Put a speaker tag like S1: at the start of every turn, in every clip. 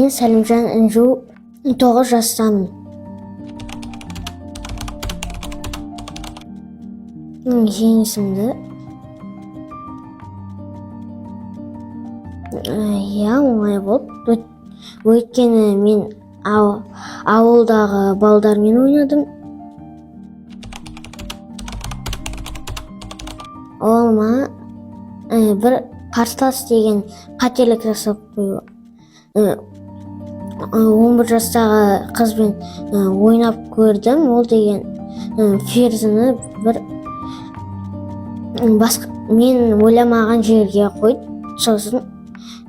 S1: Мен Сәлімжан Інжу, 9 жастамын. Жеңісімді оңай болды. Өйткені мен ауылдағы балдармен ойнадым. Олма бір қарсылас деген қателік жасап қою. 11 жастағы қызбен ойнап көрдім. Ол деген ферзіні бір мен ойламаған жерге қойды. Сосын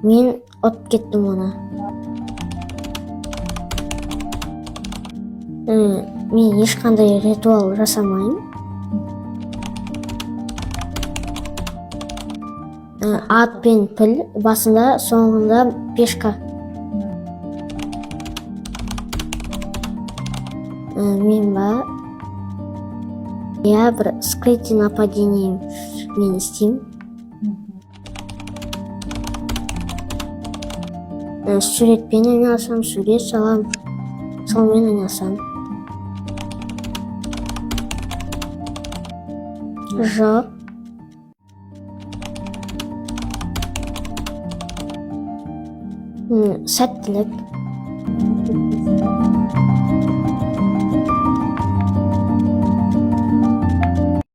S1: мен ұтып кеттім оны. Мен ешқандай ритуал жасамаймын. Ат пен піл, басында, соңында пешка. Мен бір скрытый нападение мен істеймін. Суретпен айналысам, сурет салам, сонымен айналысам. Жоқ. Сәттілік.